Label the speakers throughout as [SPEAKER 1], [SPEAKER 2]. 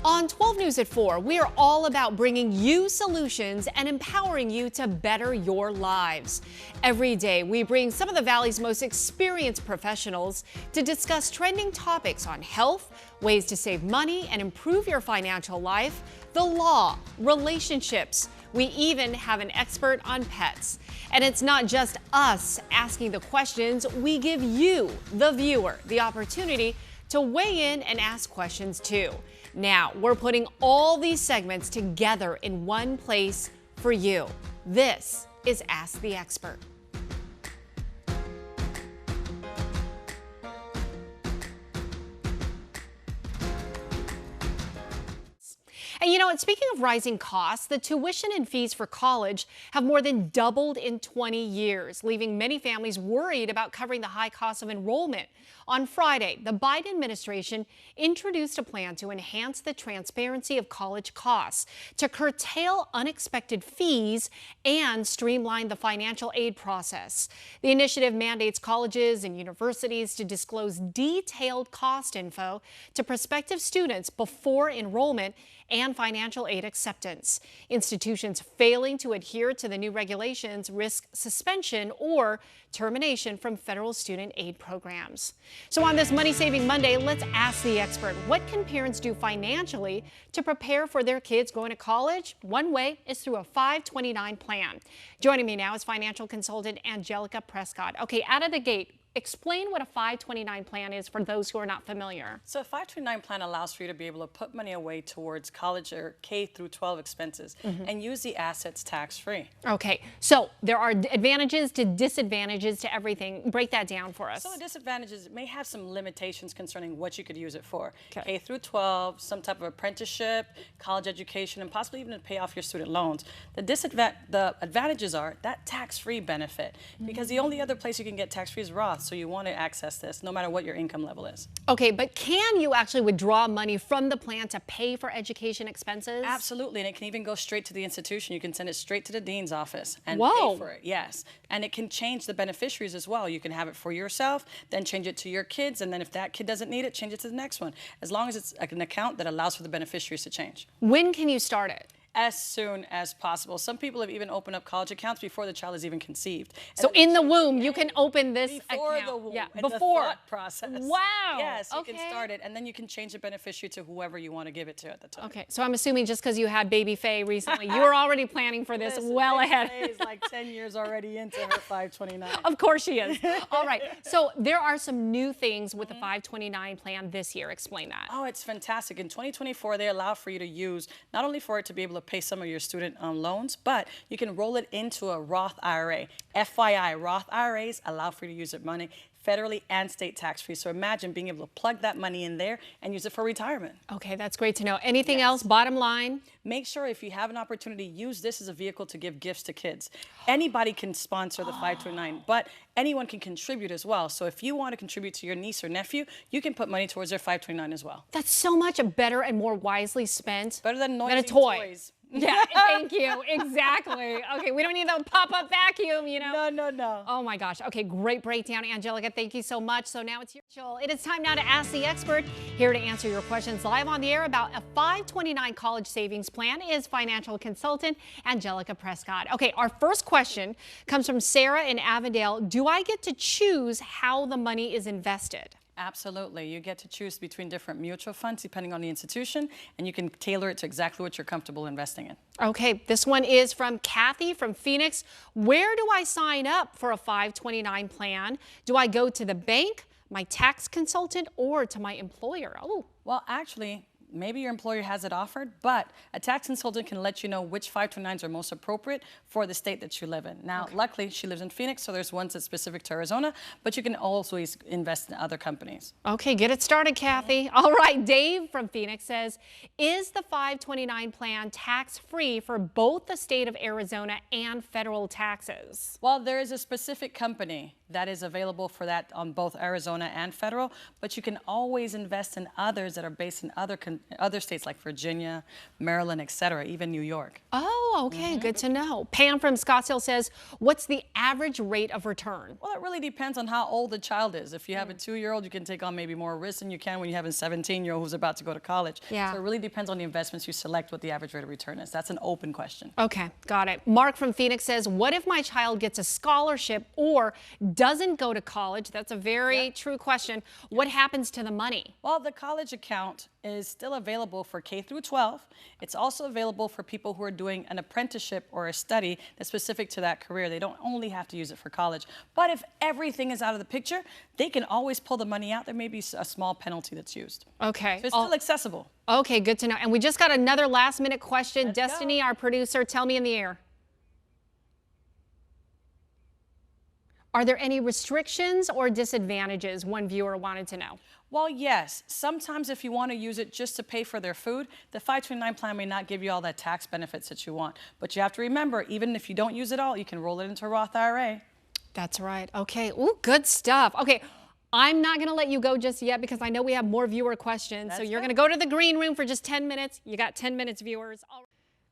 [SPEAKER 1] On 12 News at 4, we are all about bringing you solutions and empowering you to better your lives. Every day, we bring some of the Valley's most experienced professionals to discuss trending topics on health, ways to save money and improve your financial life, the law, relationships. We even have an expert on pets. And it's not just us asking the questions, we give you, the viewer, the opportunity to weigh in and ask questions too. Now, we're putting all these segments together in one place for you. This is Ask the Expert. And you know what, speaking of rising costs, the tuition and fees for college have more than doubled in 20 years, leaving many families worried about covering the high cost of enrollment. On Friday, the Biden administration introduced a plan to enhance the transparency of college costs, to curtail unexpected fees, and streamline the financial aid process. The initiative mandates colleges and universities to disclose detailed cost info to prospective students before enrollment and financial aid acceptance. Institutions failing to adhere to the new regulations risk suspension or termination from federal student aid programs. So on this Money-Saving Monday, let's ask the expert, what can parents do financially to prepare for their kids going to college? One way is through a 529 plan. Joining me now is financial consultant Angelica Prescott. Okay, out of the gate, explain what a 529 plan is for those who are not familiar.
[SPEAKER 2] So a 529 plan allows for you to be able to put money away towards college or K through 12 expenses and use the assets tax-free.
[SPEAKER 1] Okay, so there are advantages to disadvantages to everything. Break that down for us.
[SPEAKER 2] So the disadvantages may have some limitations concerning what you could use it for.
[SPEAKER 1] Okay.
[SPEAKER 2] K through 12, some type of apprenticeship, college education, and possibly even to pay off your student loans. The advantages are that tax-free benefit, because the only other place you can get tax-free is Roth. So you want to access this no matter what your income level is.
[SPEAKER 1] Okay, but can you actually withdraw money from the plan to pay for education expenses?
[SPEAKER 2] Absolutely, and it can even go straight to the institution. You can send it straight to the dean's office and
[SPEAKER 1] Whoa.
[SPEAKER 2] pay for it. Yes, and it can change the beneficiaries as well. You can have it for yourself, then change it to your kids, and then if that kid doesn't need it, change it to the next one. As long as it's an account that allows for the beneficiaries to change.
[SPEAKER 1] When can you start it?
[SPEAKER 2] As soon as possible. Some people have even opened up college accounts before the child is even conceived.
[SPEAKER 1] So in the womb, you can open this
[SPEAKER 2] before
[SPEAKER 1] account.
[SPEAKER 2] the womb,
[SPEAKER 1] Yeah,
[SPEAKER 2] in
[SPEAKER 1] before
[SPEAKER 2] the thought process.
[SPEAKER 1] Wow.
[SPEAKER 2] Yes, you
[SPEAKER 1] okay.
[SPEAKER 2] can start it, and then you can change the beneficiary to whoever you want to give it to at the time.
[SPEAKER 1] Okay, so I'm assuming just because you had baby Faye recently, you were already planning for this well ahead.
[SPEAKER 2] Faye is like 10 years already into her 529.
[SPEAKER 1] Of course she is. All right, so there are some new things with the 529 plan this year. Explain that.
[SPEAKER 2] Oh, it's fantastic. In 2024, they allow for you to use, not only for it to be able to pay some of your student loans, but you can roll it into a Roth IRA. FYI, Roth IRAs allow for you to use your money federally and state tax-free. So imagine being able to plug that money in there and use it for retirement.
[SPEAKER 1] Okay, that's great to know. Anything else? Bottom line?
[SPEAKER 2] Make sure if you have an opportunity, use this as a vehicle to give gifts to kids. Anybody can sponsor the 529, but anyone can contribute as well. So if you want to contribute to your niece or nephew, you can put money towards their 529 as well.
[SPEAKER 1] That's so much better and more wisely spent
[SPEAKER 2] Better than noisy
[SPEAKER 1] a toy.
[SPEAKER 2] toys.
[SPEAKER 1] Yeah, thank you. Exactly. Okay, we don't need the pop-up vacuum, you know?
[SPEAKER 2] No.
[SPEAKER 1] Oh my gosh. Okay, great breakdown, Angelica. Thank you so much. So now it's your show. It is time now to Ask the Expert. Here to answer your questions live on the air about a 529 college savings plan is financial consultant Angelica Prescott. Okay, our first question comes from Sarah in Avondale. Do I get to choose how the money is invested?
[SPEAKER 2] Absolutely. You get to choose between different mutual funds depending on the institution, and you can tailor it to exactly what you're comfortable investing in.
[SPEAKER 1] Okay, this one is from Kathy from Phoenix. Where do I sign up for a 529 plan? Do I go to the bank, my tax consultant, or to my employer? Oh,
[SPEAKER 2] well, actually, maybe your employer has it offered, but a tax consultant can let you know which 529s are most appropriate for the state that you live in. Now, luckily, she lives in Phoenix, so there's ones that's specific to Arizona, but you can always invest in other companies.
[SPEAKER 1] Okay, get it started, Kathy. All right, Dave from Phoenix says, is the 529 plan tax-free for both the state of Arizona and federal taxes?
[SPEAKER 2] Well, there is a specific company that is available for that on both Arizona and federal, but you can always invest in others that are based in other states like Virginia, Maryland, et cetera, even New York.
[SPEAKER 1] Oh, okay, good to know. Pam from Scottsdale says, what's the average rate of return?
[SPEAKER 2] Well, it really depends on how old the child is. If you have a 2-year-old, you can take on maybe more risk than you can when you have a 17-year-old who's about to go to college.
[SPEAKER 1] Yeah.
[SPEAKER 2] So it really depends on the investments you select what the average rate of return is. That's an open question.
[SPEAKER 1] Okay, got it. Mark from Phoenix says, what if my child gets a scholarship or doesn't go to college? That's a very true question. What happens to the money?
[SPEAKER 2] Well, the college account is still available for K through 12. It's also available for people who are doing an apprenticeship or a study that's specific to that career. They don't only have to use it for college. But if everything is out of the picture, they can always pull the money out. There may be a small penalty that's used.
[SPEAKER 1] Okay.
[SPEAKER 2] So it's still accessible.
[SPEAKER 1] Okay, good to know. And we just got another last minute question.
[SPEAKER 2] Let's
[SPEAKER 1] Destiny,
[SPEAKER 2] go.
[SPEAKER 1] our producer, tell me in the air. Are there any restrictions or disadvantages? One viewer wanted to know.
[SPEAKER 2] Well, yes. Sometimes if you want to use it just to pay for their food, the 529 plan may not give you all that tax benefits that you want. But you have to remember, even if you don't use it all, you can roll it into a Roth IRA.
[SPEAKER 1] That's right. Okay. Ooh, good stuff. Okay. I'm not going to let you go just yet because I know we have more viewer questions. So you're going to go to the green room for just 10 minutes. You got 10 minutes, viewers.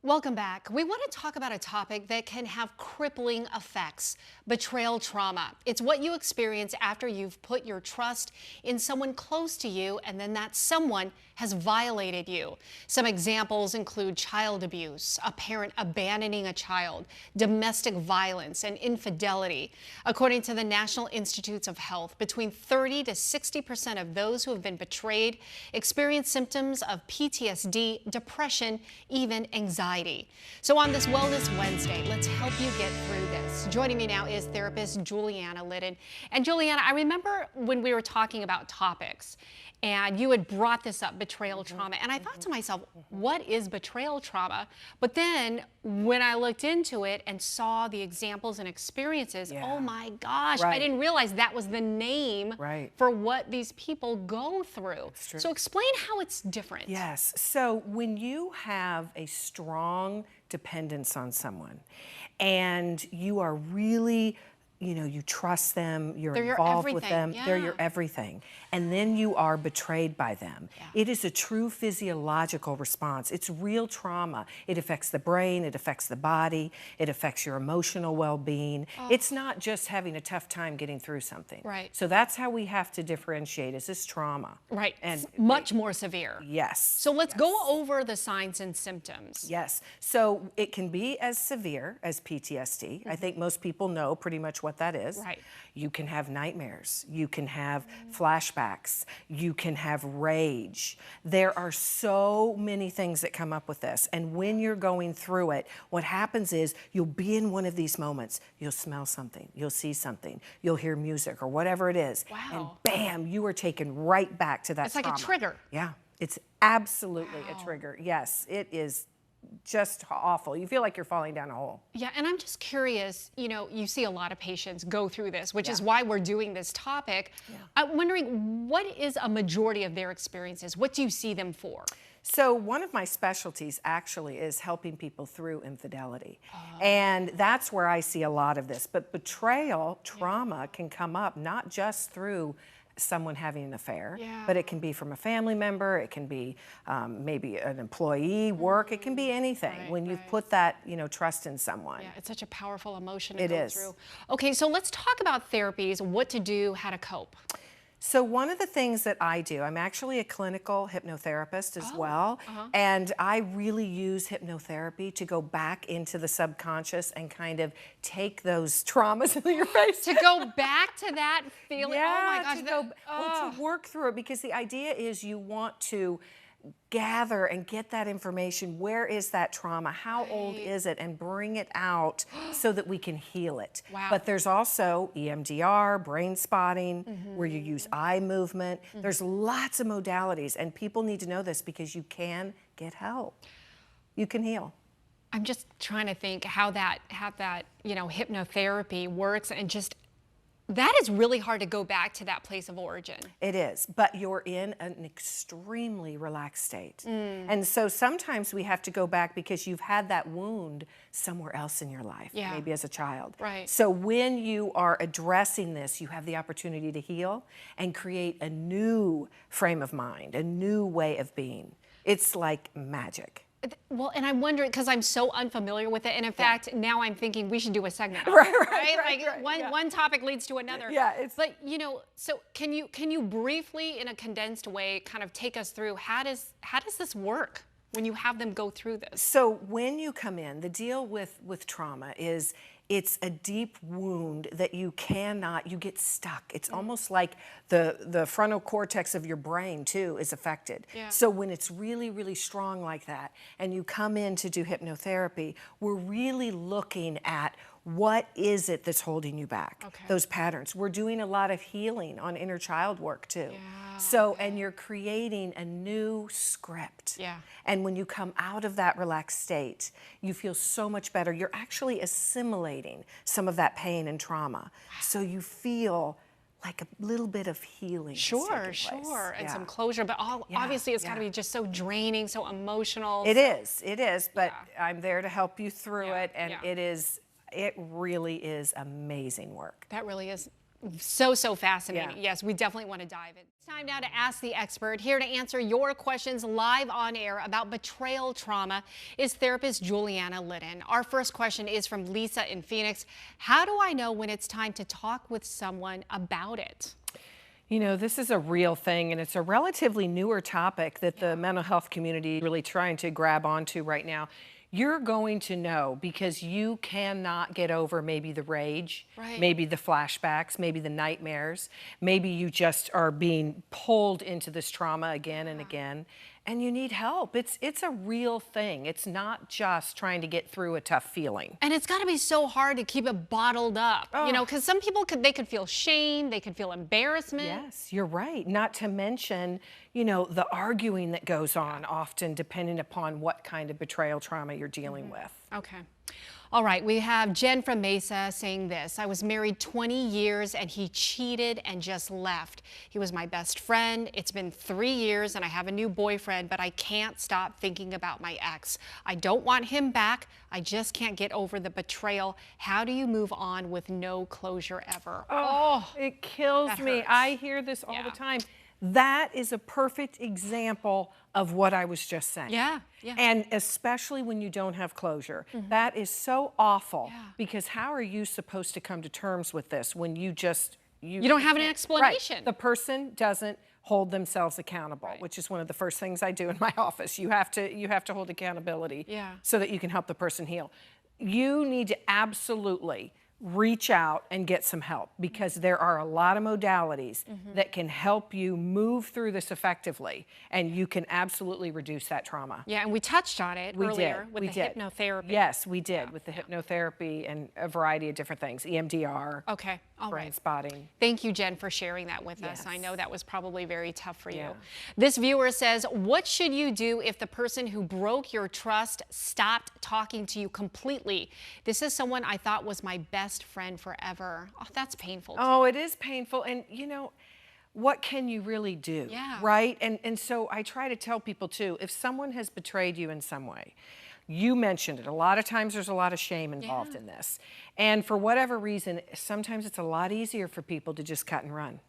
[SPEAKER 1] Welcome back. We want to talk about a topic that can have crippling effects: betrayal trauma. It's what you experience after you've put your trust in someone close to you and then that someone has violated you. Some examples include child abuse, a parent abandoning a child, domestic violence, and infidelity. According to the National Institutes of Health, between 30 to 60% of those who have been betrayed experience symptoms of PTSD, depression, even anxiety. So on this Wellness Wednesday, let's help you get through this. Joining me now is therapist Juliana Liddon. And Juliana, I remember when we were talking about topics, and you had brought this up, betrayal trauma. And I thought to myself, what is betrayal trauma? But then when I looked into it and saw the examples and experiences, oh my gosh, I didn't realize that was the name for what these people go through. So explain how it's different.
[SPEAKER 3] Yes. So when you have a strong dependence on someone and you are really, you trust them, you're involved with them, they're your everything. And then you are betrayed by them. It is a true physiological response. It's real trauma. It affects the brain, it affects the body, it affects your emotional well-being. It's not just having a tough time getting through something.
[SPEAKER 1] Right.
[SPEAKER 3] So that's how we have to differentiate, is this trauma.
[SPEAKER 1] Right,
[SPEAKER 3] And
[SPEAKER 1] it's much more severe.
[SPEAKER 3] Yes.
[SPEAKER 1] So let's go over the signs and symptoms.
[SPEAKER 3] Yes. So it can be as severe as PTSD. I think most people know pretty much what that is.
[SPEAKER 1] Right.
[SPEAKER 3] You can have nightmares. You can have flashbacks. You can have rage. There are so many things that come up with this. And when you're going through it, what happens is you'll be in one of these moments. You'll smell something. You'll see something. You'll hear music or whatever it is.
[SPEAKER 1] Wow.
[SPEAKER 3] And bam, you are taken right back to that
[SPEAKER 1] It's like
[SPEAKER 3] trauma.
[SPEAKER 1] a trigger.
[SPEAKER 3] Yeah. It's absolutely a trigger. Yes, it is just awful. You feel like you're falling down a hole.
[SPEAKER 1] Yeah, and I'm just curious, you see a lot of patients go through this, which is why we're doing this topic. I'm wondering, what is a majority of their experiences? What do you see them for?
[SPEAKER 3] So one of my specialties actually is helping people through infidelity. And that's where I see a lot of this. But betrayal, trauma can come up not just through someone having an affair, but it can be from a family member, it can be maybe an employee, work, it can be anything when you've put that, trust in someone.
[SPEAKER 1] Yeah, it's such a powerful emotion to
[SPEAKER 3] It
[SPEAKER 1] go
[SPEAKER 3] is.
[SPEAKER 1] through. Okay, so let's talk about therapies, what to do, how to cope.
[SPEAKER 3] So one of the things that I do, I'm actually a clinical hypnotherapist as well, and I really use hypnotherapy to go back into the subconscious and kind of take those traumas in your face.
[SPEAKER 1] To go back to that feeling, oh my gosh.
[SPEAKER 3] To work through it, because the idea is you want to gather and get that information. Where is that trauma? How old is it? And bring it out so that we can heal it.
[SPEAKER 1] Wow.
[SPEAKER 3] But there's also EMDR, brain spotting, where you use eye movement. There's lots of modalities, and people need to know this because you can get help. You can heal.
[SPEAKER 1] I'm just trying to think how that hypnotherapy works, and just That is really hard to go back to that place of origin.
[SPEAKER 3] It is, but you're in an extremely relaxed state. And so sometimes we have to go back because you've had that wound somewhere else in your life, maybe as a child.
[SPEAKER 1] Right.
[SPEAKER 3] So when you are addressing this, you have the opportunity to heal and create a new frame of mind, a new way of being. It's like magic.
[SPEAKER 1] Well, and I'm wondering, because I'm so unfamiliar with it, and in fact, now I'm thinking we should do a segment. One topic leads to another. But so can you briefly, in a condensed way, kind of take us through how does this work when you have them go through this?
[SPEAKER 3] So when you come in, the deal with trauma is it's a deep wound that you get stuck. It's almost like the frontal cortex of your brain too is affected. So when it's really, really strong like that, and you come in to do hypnotherapy, we're really looking at what is it that's holding you back? Those patterns. We're doing a lot of healing on inner child work too. So, and you're creating a new script. And when you come out of that relaxed state, you feel so much better. You're actually assimilating some of that pain and trauma. So you feel like a little bit of healing.
[SPEAKER 1] Sure. And some closure, but obviously it's got to be just so draining, so emotional.
[SPEAKER 3] It is, but I'm there to help you through it, and it really is amazing work.
[SPEAKER 1] That really is so fascinating. Yes, we definitely want to dive in. It's time now to Ask the Expert. Here to answer your questions live on air about betrayal trauma is therapist Juliana Litton. Our first question is from Lisa in Phoenix. How do I know when it's time to talk with someone about it?
[SPEAKER 3] You know, this is a real thing, and it's a relatively newer topic that the mental health community is really trying to grab onto right now. You're going to know because you cannot get over maybe the rage, maybe the flashbacks, maybe the nightmares, maybe you just are being pulled into this trauma again and again, and you need help. It's a real thing. It's not just trying to get through a tough feeling.
[SPEAKER 1] And it's got to be so hard to keep it bottled up, because some people could feel shame, they could feel embarrassment.
[SPEAKER 3] Yes, you're right. Not to mention, the arguing that goes on often depending upon what kind of betrayal trauma you're dealing with.
[SPEAKER 1] Okay. All right, we have Jen from Mesa saying this. I was married 20 years and he cheated and just left. He was my best friend. It's been 3 years and I have a new boyfriend, but I can't stop thinking about my ex. I don't want him back. I just can't get over the betrayal. How do you move on with no closure ever?
[SPEAKER 3] Oh, it kills me. I hear this all the time. That is a perfect example of what I was just saying. And especially when you don't have closure. That is so awful because how are you supposed to come to terms with this when you don't have an explanation? The person doesn't hold themselves accountable, which is one of the first things I do in my office. You have to hold accountability so that you can help the person heal. You need to absolutely reach out and get some help because there are a lot of modalities that can help you move through this effectively, and you can absolutely reduce that trauma.
[SPEAKER 1] And we touched on it earlier with the hypnotherapy.
[SPEAKER 3] Yes, we did with the hypnotherapy and a variety of different things, EMDR.
[SPEAKER 1] Okay, all
[SPEAKER 3] brain
[SPEAKER 1] right.
[SPEAKER 3] spotting.
[SPEAKER 1] Thank you, Jen, for sharing that with us. I know that was probably very tough for you. This viewer says, what should you do if the person who broke your trust stopped talking to you completely? This is someone I thought was my best friend forever. Oh, that's painful.
[SPEAKER 3] Oh, it is painful. And what can you really do? Right? And so I try to tell people too, if someone has betrayed you in some way, you mentioned it. A lot of times there's a lot of shame involved in this. And for whatever reason, sometimes it's a lot easier for people to just cut and run.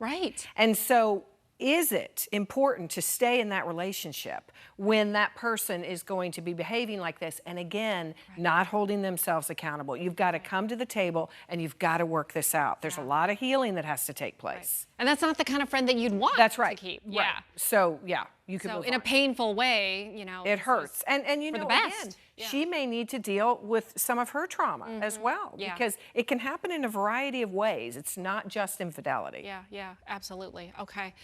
[SPEAKER 3] And so is it important to stay in that relationship when that person is going to be behaving like this and again, not holding themselves accountable? You've got to come to the table and you've got to work this out. There's a lot of healing that has to take place.
[SPEAKER 1] And that's not the kind of friend that you'd want to keep.
[SPEAKER 3] So you can move
[SPEAKER 1] in
[SPEAKER 3] on.
[SPEAKER 1] A painful way,
[SPEAKER 3] it hurts. And again, she may need to deal with some of her trauma as well because it can happen in a variety of ways. It's not just infidelity.
[SPEAKER 1] Yeah, absolutely. Okay.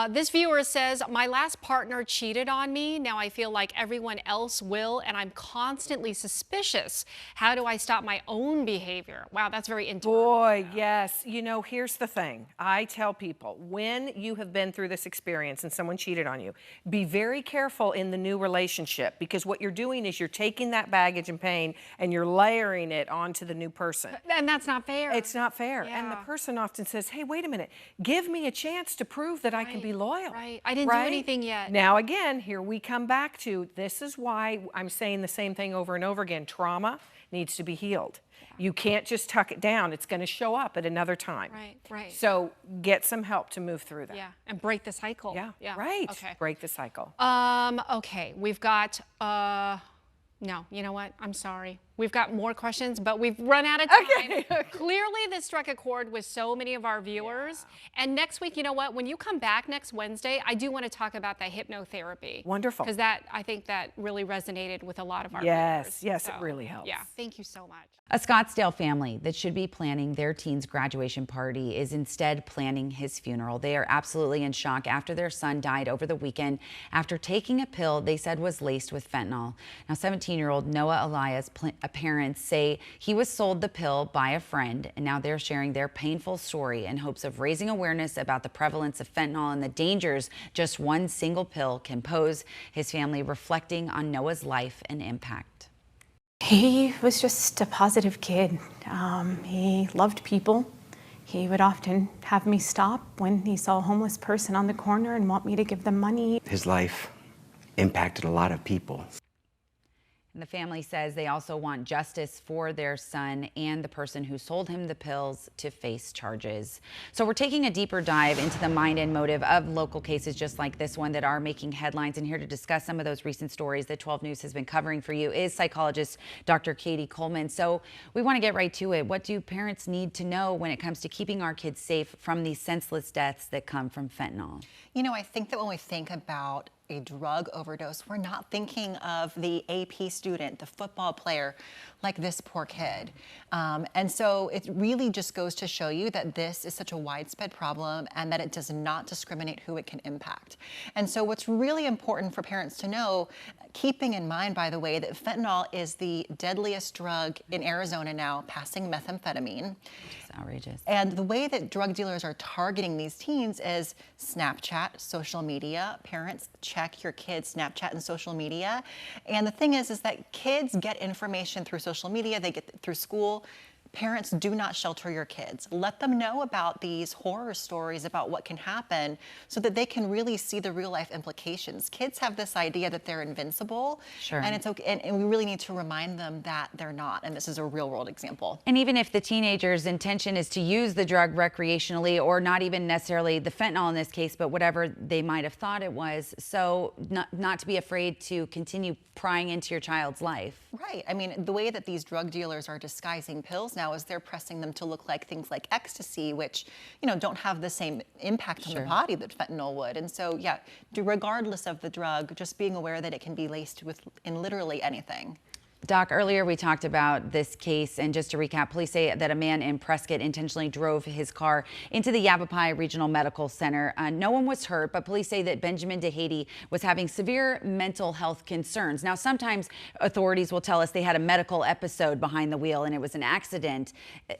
[SPEAKER 1] This viewer says, my last partner cheated on me. Now I feel like everyone else will, and I'm constantly suspicious. How do I stop my own behavior? Wow, that's very intimate.
[SPEAKER 3] Boy, yes. Here's the thing. I tell people, when you have been through this experience and someone cheated on you, Be very careful in the new relationship, because what you're doing is you're taking that baggage and pain and you're layering it onto the new person.
[SPEAKER 1] And that's not fair.
[SPEAKER 3] It's not fair.
[SPEAKER 1] Yeah.
[SPEAKER 3] And the person often says, hey, wait a minute, give me a chance to prove that I can be loyal.
[SPEAKER 1] Right. I didn't do anything yet.
[SPEAKER 3] Now, again, here we come back to, this is why I'm saying the same thing over and over again. Trauma needs to be healed. You can't just tuck it down. It's going to show up at another time.
[SPEAKER 1] Right.
[SPEAKER 3] So get some help to move through that.
[SPEAKER 1] Yeah, and break the cycle.
[SPEAKER 3] Yeah. Right.
[SPEAKER 1] Okay.
[SPEAKER 3] Break the cycle.
[SPEAKER 1] Okay, we've got, no, you know what? I'm sorry. We've got more questions, but we've run out of time.
[SPEAKER 3] Okay.
[SPEAKER 1] Clearly, this struck a chord with so many of our viewers. Yeah. And next week, you know what? When you come back next Wednesday, I do want to talk about that hypnotherapy.
[SPEAKER 3] Wonderful.
[SPEAKER 1] Because I think that really resonated with a lot of our
[SPEAKER 3] viewers.
[SPEAKER 1] Yes,
[SPEAKER 3] it really helps.
[SPEAKER 1] Yeah, thank you so much.
[SPEAKER 4] A Scottsdale family that should be planning their teen's graduation party is instead planning his funeral. They are absolutely in shock after their son died over the weekend after taking a pill they said was laced with fentanyl. Now, 17-year-old Noah Elias' parents say he was sold the pill by a friend, and now they're sharing their painful story in hopes of raising awareness about the prevalence of fentanyl and the dangers just one single pill can pose. His family reflecting on Noah's life and impact.
[SPEAKER 5] He was just a positive kid. He loved people. He would often have me stop when he saw a homeless person on the corner and want me to give them money.
[SPEAKER 6] His life impacted a lot of people.
[SPEAKER 4] And the family says they also want justice for their son and the person who sold him the pills to face charges. So we're taking a deeper dive into the mind and motive of local cases just like this one that are making headlines. And here to discuss some of those recent stories that 12 News has been covering for you is psychologist Dr. Katie Coleman. So we want to get right to it. What do parents need to know when it comes to keeping our kids safe from these senseless deaths that come from fentanyl?
[SPEAKER 7] You know, I think that when we think about a drug overdose, we're not thinking of the AP student, the football player, like this poor kid. And so it really just goes to show you that this is such a widespread problem and that it does not discriminate who it can impact. And so what's really important for parents to know, keeping in mind, by the way, that fentanyl is the deadliest drug in Arizona now, passing methamphetamine.
[SPEAKER 4] It's outrageous.
[SPEAKER 7] And the way that drug dealers are targeting these teens is Snapchat, social media. Parents, check your kids' Snapchat and social media. And the thing is that kids get information through social media, they get it through school. Parents, do not shelter your kids. Let them know about these horror stories about what can happen so that they can really see the real life implications. Kids have this idea that they're invincible.
[SPEAKER 4] Sure.
[SPEAKER 7] And it's okay, and we really need to remind them that they're not. And this is a real world example.
[SPEAKER 4] And even if the teenager's intention is to use the drug recreationally, or not even necessarily the fentanyl in this case, but whatever they might have thought it was, so not to be afraid to continue prying into your child's life.
[SPEAKER 7] Right. I mean, the way that these drug dealers are disguising pills now is they're pressing them to look like things like ecstasy, which, you know, don't have the same impact on the body that fentanyl would. And so, yeah, regardless of the drug, just being aware that it can be laced with in literally anything.
[SPEAKER 4] Doc, earlier we talked about this case, and just to recap, police say that a man in Prescott intentionally drove his car into the Yavapai Regional Medical Center. No one was hurt, but police say that Benjamin DeHady was having severe mental health concerns. Now, sometimes authorities will tell us they had a medical episode behind the wheel and it was an accident.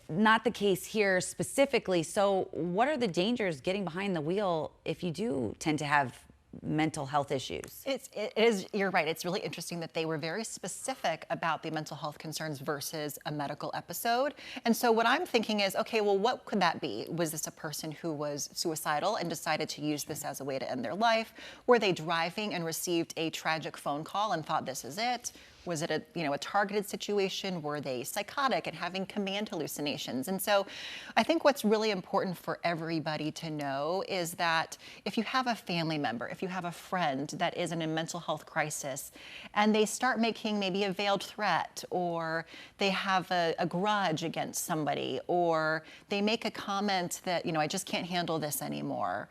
[SPEAKER 4] Not the case here specifically. So what are the dangers getting behind the wheel if you do tend to have mental health issues?
[SPEAKER 7] It is, you're right. It's really interesting that they were very specific about the mental health concerns versus a medical episode. And so what I'm thinking is, okay, well, what could that be? Was this a person who was suicidal and decided to use this as a way to end their life? Were they driving and received a tragic phone call and thought this is it? Was it a targeted situation? Were they psychotic and having command hallucinations? And so I think what's really important for everybody to know is that if you have a family member, if you have a friend that is in a mental health crisis and they start making maybe a veiled threat, or they have a grudge against somebody, or they make a comment that, I just can't handle this anymore.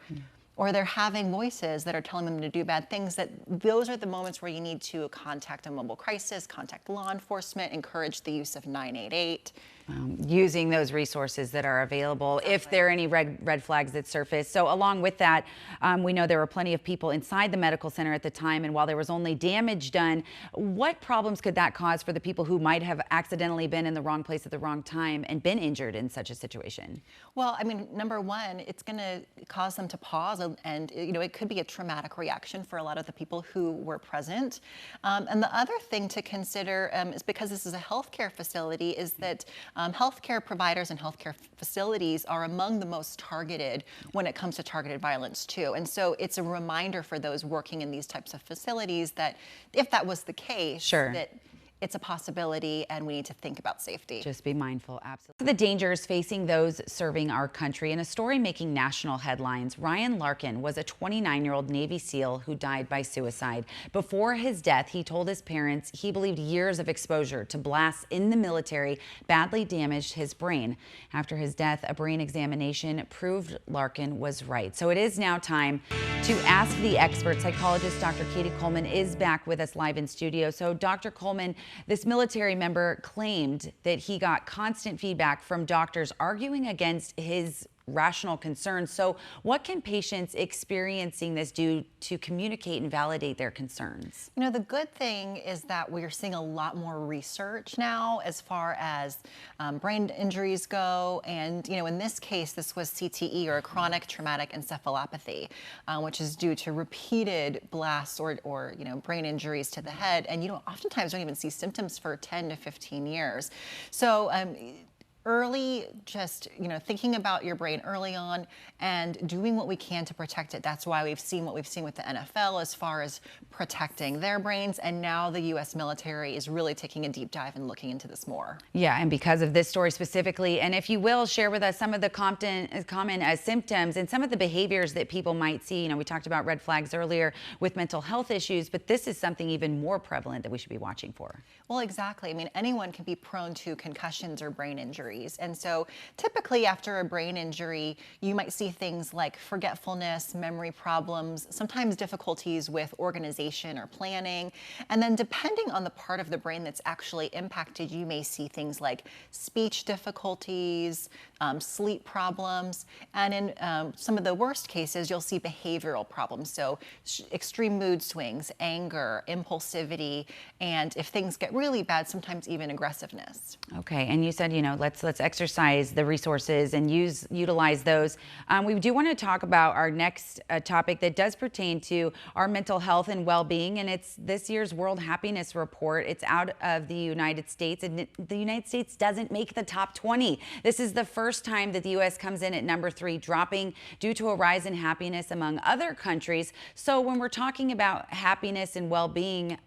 [SPEAKER 7] Or they're having voices that are telling them to do bad things, that those are the moments where you need to contact a mobile crisis, contact law enforcement, encourage the use of 988.
[SPEAKER 4] Using those resources that are available if there are any red flags that surface. So along with that, we know there were plenty of people inside the medical center at the time, and while there was only damage done, what problems could that cause for the people who might have accidentally been in the wrong place at the wrong time and been injured in such a situation?
[SPEAKER 7] Well, I mean, number one, it's going to cause them to pause, and it could be a traumatic reaction for a lot of the people who were present. And the other thing to consider is, because this is a healthcare facility, is that healthcare providers and healthcare facilities are among the most targeted when it comes to targeted violence too. And so it's a reminder for those working in these types of facilities that if that was the case, that it's a possibility and we need to think about safety.
[SPEAKER 4] Just be mindful, absolutely. The dangers facing those serving our country. In a story making national headlines, Ryan Larkin was a 29-year-old Navy SEAL who died by suicide. Before his death, he told his parents he believed years of exposure to blasts in the military badly damaged his brain. After his death, a brain examination proved Larkin was right. So it is now time to ask the expert. Psychologist Dr. Katie Coleman is back with us live in studio. So Dr. Coleman, this military member claimed that he got constant feedback from doctors arguing against his rational concerns. So what can patients experiencing this do to communicate and validate their concerns?
[SPEAKER 7] The good thing is that we're seeing a lot more research now as far as brain injuries go. And, in this case, this was CTE, or chronic traumatic encephalopathy, which is due to repeated blasts or brain injuries to the head. And, oftentimes don't even see symptoms for 10 to 15 years. So, early, just thinking about your brain early on and doing what we can to protect it. That's why we've seen what we've seen with the NFL as far as protecting their brains, and now the U.S. military is really taking a deep dive and looking into this more.
[SPEAKER 4] Yeah, and because of this story specifically, and if you will share with us some of the common symptoms and some of the behaviors that people might see. We talked about red flags earlier with mental health issues, but this is something even more prevalent that we should be watching for.
[SPEAKER 7] Well, exactly. I mean, anyone can be prone to concussions or brain injuries. And so typically after a brain injury, you might see things like forgetfulness, memory problems, sometimes difficulties with organization or planning. And then depending on the part of the brain that's actually impacted, you may see things like speech difficulties, sleep problems, and in some of the worst cases, you'll see behavioral problems. So extreme mood swings, anger, impulsivity, and if things get really bad, sometimes even aggressiveness.
[SPEAKER 4] Okay, and you said, let's exercise the resources and utilize those. We do want to talk about our next topic that does pertain to our mental health and well-being, and it's this year's World Happiness Report. It's out of the United States, and the United States doesn't make the top 20. This is the first time that the U.S. comes in at number 3, dropping due to a rise in happiness among other countries. So when we're talking about happiness and well-being,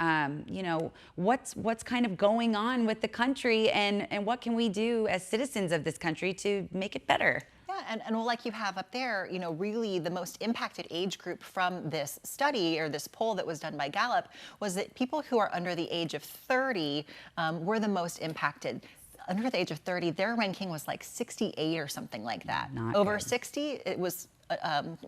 [SPEAKER 4] what's kind of going on with the country, and what can we do as citizens of this country to make it better?
[SPEAKER 7] Yeah, and like you have up there, really the most impacted age group from this study, or this poll that was done by Gallup, was that people who are under the age of 30 were the most impacted. Under the age of 30, their ranking was like 68 or something like that. Over 60, it was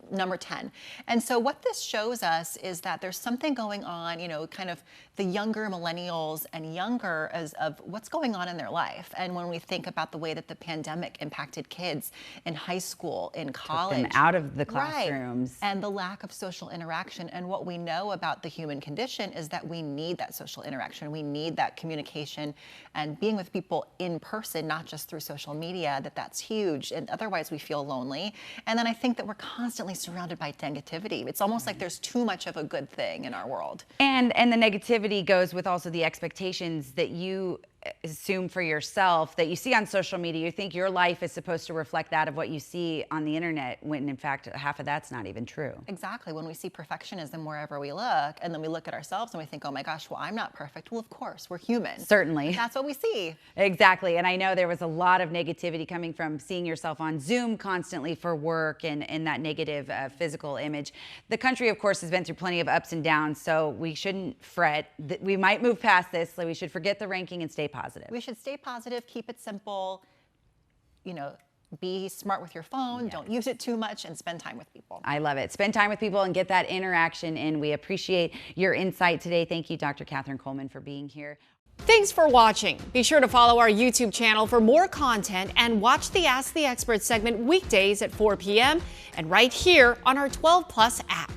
[SPEAKER 7] number 10. And so what this shows us is that there's something going on, kind of the younger millennials and younger of what's going on in their life. And when we think about the way that the pandemic impacted kids in high school, in college.
[SPEAKER 4] Took them out of the classrooms.
[SPEAKER 7] Right. And the lack of social interaction. And what we know about the human condition is that we need that social interaction. We need that communication and being with people in person, not just through social media, that's huge. And otherwise we feel lonely. And then I think that we're constantly surrounded by negativity. It's almost like there's too much of a good thing in our world.
[SPEAKER 4] And the negativity goes with also the expectations that you assume for yourself, that you see on social media. You think your life is supposed to reflect that of what you see on the internet, when in fact half of that's not even true.
[SPEAKER 7] Exactly. When we see perfectionism wherever we look, and then we look at ourselves and we think, oh my gosh, well, I'm not perfect. Well, of course, we're human.
[SPEAKER 4] Certainly.
[SPEAKER 7] That's what we see.
[SPEAKER 4] Exactly. And I know there was a lot of negativity coming from seeing yourself on Zoom constantly for work, and that negative physical image. The country, of course, has been through plenty of ups and downs, so we shouldn't fret. We might move past this, so we should forget the ranking and stay positive.
[SPEAKER 7] We should stay positive, keep it simple, be smart with your phone, yes. Don't use it too much, and spend time with people.
[SPEAKER 4] I love it. Spend time with people and get that interaction in. We appreciate your insight today. Thank you, Dr. Catherine Coleman, for being here.
[SPEAKER 1] Thanks for watching. Be sure to follow our YouTube channel for more content and watch the Ask the Experts segment weekdays at 4 p.m. and right here on our 12 Plus app.